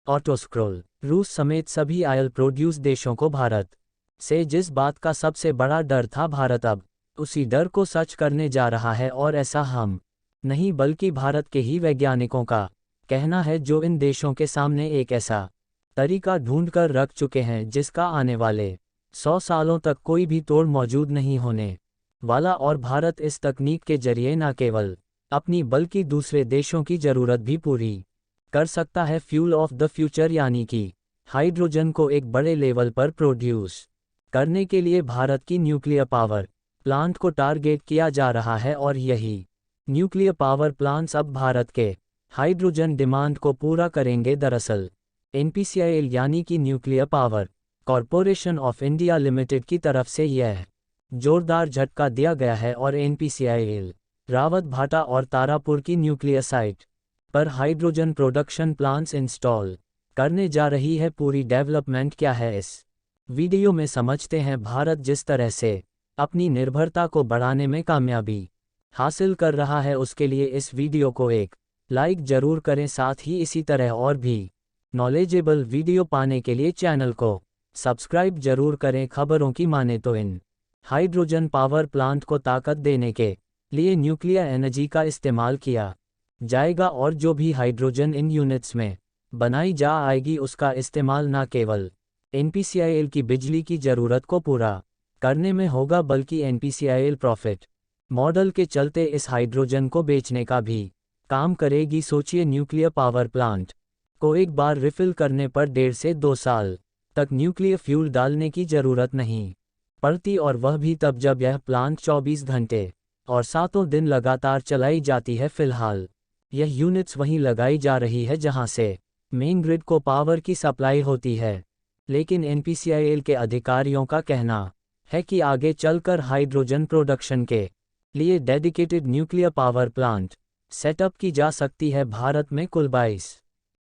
Auto scroll. रूस समेत सभी ऑयल प्रोड्यूस देशों को भारत से जिस बात का सबसे बड़ा डर था, भारत अब उसी डर को सच करने जा रहा है। और ऐसा हम नहीं बल्कि भारत के ही वैज्ञानिकों का कहना है, जो इन देशों के सामने एक ऐसा तरीका ढूंढ कर रख चुके हैं जिसका आने वाले 100 सालों तक कोई भी तोड़ मौजूद नहीं होने वाला। और भारत इस तकनीक के जरिए न केवल अपनी बल्कि दूसरे देशों की ज़रूरत भी पूरी कर सकता है। फ्यूल ऑफ द फ्यूचर यानी कि हाइड्रोजन को एक बड़े लेवल पर प्रोड्यूस करने के लिए भारत की न्यूक्लियर पावर प्लांट को टारगेट किया जा रहा है। और यही न्यूक्लियर पावर प्लांट्स अब भारत के हाइड्रोजन डिमांड को पूरा करेंगे। दरअसल एनपीसीआईएल यानी कि nuclear power corporation of India limited की तरफ से यह जोरदार झटका दिया गया है और एनपीसीआईएल रावत भाटा और तारापुर की न्यूक्लियर साइट पर हाइड्रोजन प्रोडक्शन प्लांट्स इंस्टॉल करने जा रही है। पूरी डेवलपमेंट क्या है, इस वीडियो में समझते हैं। भारत जिस तरह से अपनी निर्भरता को बढ़ाने में कामयाबी हासिल कर रहा है, उसके लिए इस वीडियो को एक लाइक जरूर करें। साथ ही इसी तरह और भी नॉलेजेबल वीडियो पाने के लिए चैनल को सब्सक्राइब जरूर करें। खबरों की माने तो इन हाइड्रोजन पावर प्लांट को ताकत देने के लिए न्यूक्लियर एनर्जी का इस्तेमाल किया जाएगा। और जो भी हाइड्रोजन इन यूनिट्स में बनाई जा आएगी, उसका इस्तेमाल न केवल एनपीसीआईएल की बिजली की ज़रूरत को पूरा करने में होगा, बल्कि एनपीसीआईएल प्रॉफिट मॉडल के चलते इस हाइड्रोजन को बेचने का भी काम करेगी। सोचिए, न्यूक्लियर पावर प्लांट को एक बार रिफिल करने पर 1.5 से 2 साल तक न्यूक्लियर फ्यूल डालने की ज़रूरत नहीं पड़ती, और वह भी तब जब यह प्लांट 24 घंटे और 7 दिन लगातार चलाई जाती है। फिलहाल यह यूनिट्स वहीं लगाई जा रही है जहां से मेन ग्रिड को पावर की सप्लाई होती है। लेकिन एनपीसीआईएल के अधिकारियों का कहना है कि आगे चलकर हाइड्रोजन प्रोडक्शन के लिए dedicated nuclear power plant setup की जा सकती है। भारत में कुल 22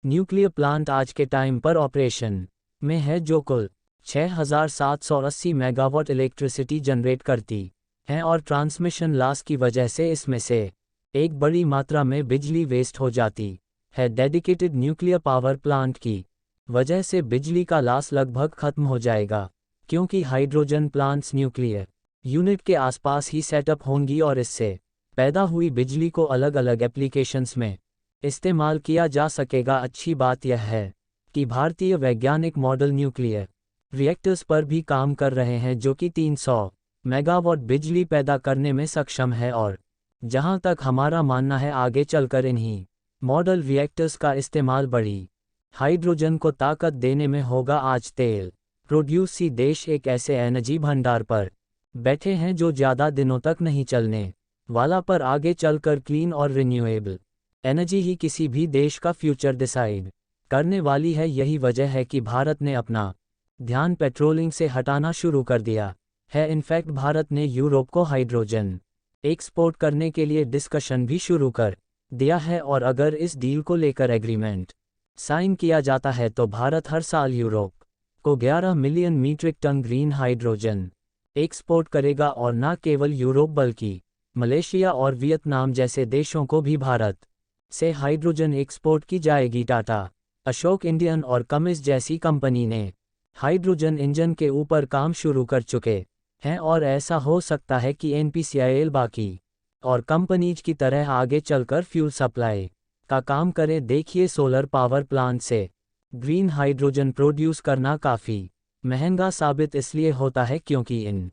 न्यूक्लियर प्लांट आज के टाइम पर ऑपरेशन में है, जो कुल 6,780 मेगावाट इलेक्ट्रिसिटी जनरेट करती हैं। और ट्रांसमिशन लॉस की वजह से इसमें से एक बड़ी मात्रा में बिजली वेस्ट हो जाती है। डेडिकेटेड न्यूक्लियर पावर प्लांट की वजह से बिजली का लॉस लगभग खत्म हो जाएगा, क्योंकि हाइड्रोजन प्लांट्स न्यूक्लियर यूनिट के आसपास ही सेटअप होंगी और इससे पैदा हुई बिजली को अलग अलग एप्लीकेशंस में इस्तेमाल किया जा सकेगा। अच्छी बात यह है कि भारतीय वैज्ञानिक मॉडल न्यूक्लियर रिएक्टर्स पर भी काम कर रहे हैं, जो कि 300 मेगावाट बिजली पैदा करने में सक्षम है। और जहां तक हमारा मानना है, आगे चलकर इन्हीं मॉडल रिएक्टर्स का इस्तेमाल बड़ी हाइड्रोजन को ताकत देने में होगा। आज तेल प्रोड्यूसी देश एक ऐसे एनर्जी भंडार पर बैठे हैं जो ज़्यादा दिनों तक नहीं चलने वाला, पर आगे चलकर क्लीन और रिन्यूएबल एनर्जी ही किसी भी देश का फ्यूचर डिसाइड करने वाली है। यही वजह है कि भारत ने अपना ध्यान पेट्रोलिंग से हटाना शुरू कर दिया है। इनफैक्ट भारत ने यूरोप को हाइड्रोजन एक्सपोर्ट करने के लिए डिस्कशन भी शुरू कर दिया है। और अगर इस डील को लेकर एग्रीमेंट साइन किया जाता है तो भारत हर साल यूरोप को 11 million metric tonne green hydrogen export करेगा। और न केवल यूरोप बल्कि मलेशिया और वियतनाम जैसे देशों को भी भारत से हाइड्रोजन एक्सपोर्ट की जाएगी। टाटा, अशोक इंडियन और कमिंस जैसी कंपनी ने हाइड्रोजन इंजन के ऊपर काम शुरू कर चुके हैं, और ऐसा हो सकता है कि एनपीसीआईएल बाकी और कंपनीज की तरह आगे चलकर फ्यूल सप्लाई का काम करे। देखिए, सोलर पावर प्लांट से ग्रीन हाइड्रोजन प्रोड्यूस करना काफ़ी महंगा साबित इसलिए होता है क्योंकि इन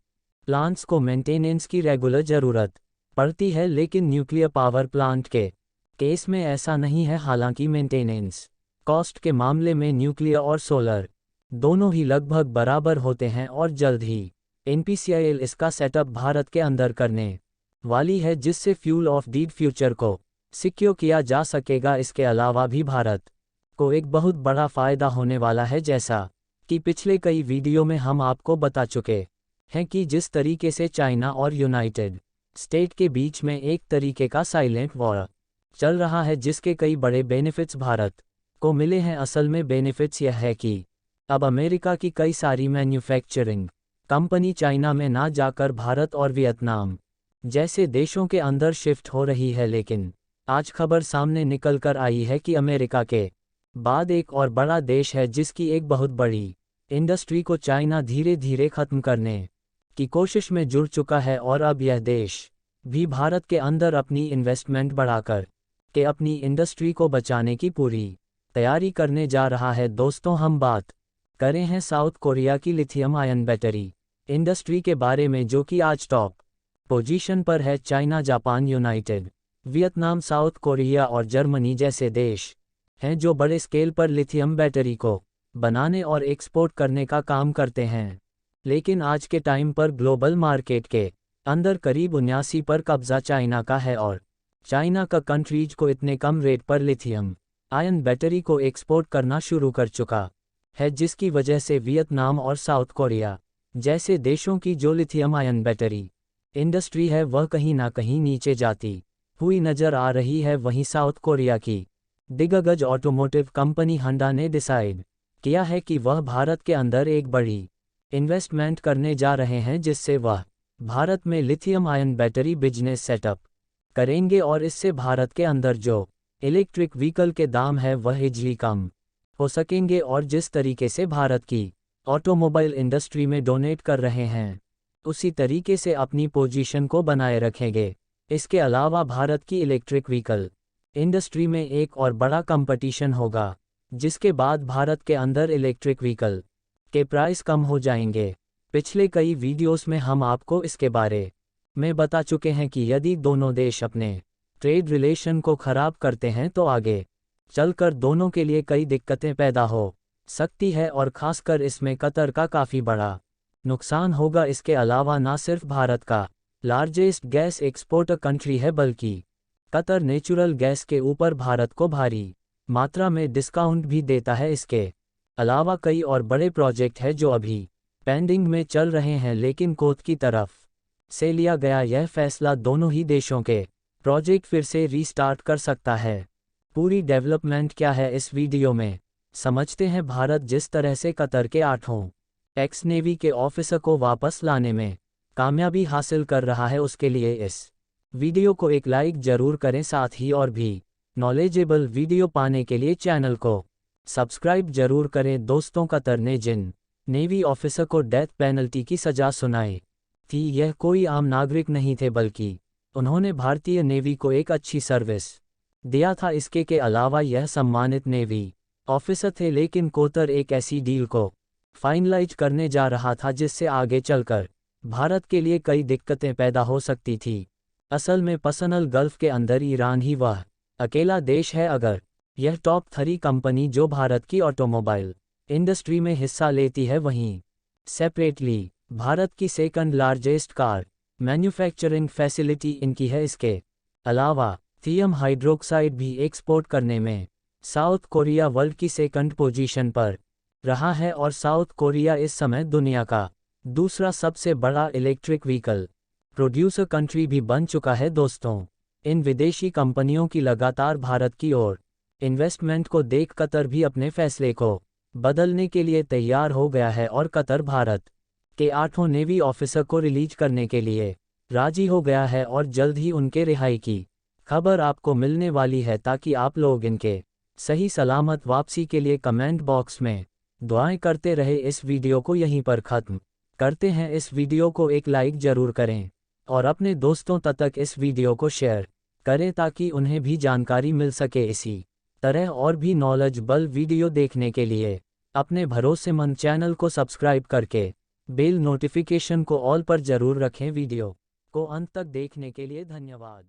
प्लांट्स को मेंटेनेंस की रेगुलर ज़रूरत पड़ती है, लेकिन न्यूक्लियर पावर प्लांट के केस में ऐसा नहीं है। हालांकि मेंटेनेंस कॉस्ट के मामले में न्यूक्लियर और सोलर दोनों ही लगभग बराबर होते हैं, और जल्द ही एनपीसीआईएल इसका सेटअप भारत के अंदर करने वाली है, जिससे फ्यूल ऑफ द फ्यूचर को सिक्योर किया जा सकेगा। इसके अलावा भी भारत को एक बहुत बड़ा फ़ायदा होने वाला है, जैसा कि पिछले कई वीडियो में हम आपको बता चुके हैं कि जिस तरीके से चाइना और यूनाइटेड स्टेट के बीच में एक तरीके का साइलेंट वॉर चल रहा है, जिसके कई बड़े बेनिफिट्स भारत को मिले हैं। असल में बेनिफिट्स यह है कि अब अमेरिका की कई सारी मैन्युफैक्चरिंग कंपनी चाइना में ना जाकर भारत और वियतनाम जैसे देशों के अंदर शिफ्ट हो रही है। लेकिन आज खबर सामने निकल कर आई है कि अमेरिका के बाद एक और बड़ा देश है जिसकी एक बहुत बड़ी इंडस्ट्री को चाइना धीरे धीरे खत्म करने की कोशिश में जुड़ चुका है, और अब यह देश भी भारत के अंदर अपनी इन्वेस्टमेंट बढ़ाकर के अपनी इंडस्ट्री को बचाने की पूरी तैयारी करने जा रहा है। दोस्तों, हम बात करें हैं साउथ कोरिया की लिथियम आयन बैटरी इंडस्ट्री के बारे में, जो कि आज टॉप पोजीशन पर है। China, Japan, United Vietnam, south Korea और जर्मनी जैसे देश हैं जो बड़े स्केल पर लिथियम बैटरी को बनाने और एक्सपोर्ट करने का काम करते हैं। लेकिन आज के टाइम पर ग्लोबल मार्केट के अंदर करीब 79 पर कब्जा चाइना का है, और चाइना का कंट्रीज को इतने कम रेट पर लिथियम आयन बैटरी को एक्सपोर्ट करना शुरू कर चुका है, जिसकी वजह से वियतनाम और साउथ कोरिया जैसे देशों की जो लिथियम आयन बैटरी इंडस्ट्री है वह कहीं ना कहीं नीचे जाती हुई नजर आ रही है। वहीं साउथ कोरिया की दिग्गज ऑटोमोटिव कंपनी होंडा ने डिसाइड किया है कि वह भारत के अंदर एक बड़ी इन्वेस्टमेंट करने जा रहे हैं, जिससे वह भारत में lithium ion battery business setup करेंगे, और इससे भारत के अंदर जो इलेक्ट्रिक व्हीकल के दाम है वह इजली कम हो सकेंगे। और जिस तरीके से भारत की ऑटोमोबाइल इंडस्ट्री में डोनेट कर रहे हैं, उसी तरीके से अपनी पोजीशन को बनाए रखेंगे। इसके अलावा भारत की इलेक्ट्रिक व्हीकल इंडस्ट्री में एक और बड़ा कंपटीशन होगा, जिसके बाद भारत के अंदर इलेक्ट्रिक व्हीकल के प्राइस कम हो जाएंगे। पिछले कई वीडियोस में हम आपको इसके बारे में बता चुके हैं कि यदि दोनों देश अपने ट्रेड रिलेशन को खराब करते हैं तो आगे चलकर दोनों के लिए कई दिक्कतें पैदा हो सकती है, और खासकर इसमें कतर का काफ़ी बड़ा नुकसान होगा। इसके अलावा न सिर्फ भारत का लार्जेस्ट गैस एक्सपोर्टर कंट्री है, बल्कि कतर नेचुरल गैस के ऊपर भारत को भारी मात्रा में डिस्काउंट भी देता है। इसके अलावा कई और बड़े प्रोजेक्ट हैं जो अभी पेंडिंग में चल रहे हैं, लेकिन कोर्ट की तरफ से लिया गया यह फैसला दोनों ही देशों के प्रोजेक्ट फिर से रीस्टार्ट कर सकता है। पूरी डेवलपमेंट क्या है इस वीडियो में समझते हैं। भारत जिस तरह से कतर के 8 एक्स नेवी के ऑफिसर को वापस लाने में कामयाबी हासिल कर रहा है, उसके लिए इस वीडियो को एक लाइक जरूर करें। साथ ही और भी नॉलेजेबल वीडियो पाने के लिए चैनल को सब्सक्राइब जरूर करें। दोस्तों, कतर ने जिन नेवी ऑफिसर को डेथ पेनल्टी की सजा सुनाई थी, यह कोई आम नागरिक नहीं थे, बल्कि उन्होंने भारतीय नेवी को एक अच्छी सर्विस दिया था। इसके के अलावा यह सम्मानित नेवी ऑफिसर थे, लेकिन कतर एक ऐसी डील को फाइनलाइज करने जा रहा था जिससे आगे चलकर भारत के लिए कई दिक्कतें पैदा हो सकती थी। असल में पर्सनल गल्फ के अंदर ईरान ही वह अकेला देश है, अगर यह टॉप 3 कंपनी जो भारत की ऑटोमोबाइल इंडस्ट्री में हिस्सा लेती है, वहीं सेपरेटली भारत की second largest car manufacturing facility इनकी है। इसके अलावा लिथियम हाइड्रोक्साइड भी एक्सपोर्ट करने में साउथ कोरिया वर्ल्ड की सेकंड पोजीशन पर रहा है, और साउथ कोरिया इस समय दुनिया का दूसरा सबसे बड़ा इलेक्ट्रिक व्हीकल प्रोड्यूसर कंट्री भी बन चुका है। दोस्तों, इन विदेशी कंपनियों की लगातार भारत की ओर इन्वेस्टमेंट को देख कतर भी अपने फैसले को बदलने के लिए तैयार हो गया है, और कतर भारत के 8 नेवी ऑफिसर को रिलीज करने के लिए राजी हो गया है, और जल्द ही उनके रिहाई की खबर आपको मिलने वाली है। ताकि आप लोग इनके सही सलामत वापसी के लिए कमेंट बॉक्स में दुआएं करते रहे। इस वीडियो को यहीं पर ख़त्म करते हैं। इस वीडियो को एक लाइक जरूर करें और अपने दोस्तों तक इस वीडियो को शेयर करें, ताकि उन्हें भी जानकारी मिल सके। इसी तरह और भी नॉलेजेबल वीडियो देखने के लिए अपने भरोसेमंद चैनल को सब्सक्राइब करके बेल नोटिफिकेशन को ऑल पर जरूर रखें। वीडियो को अंत तक देखने के लिए धन्यवाद।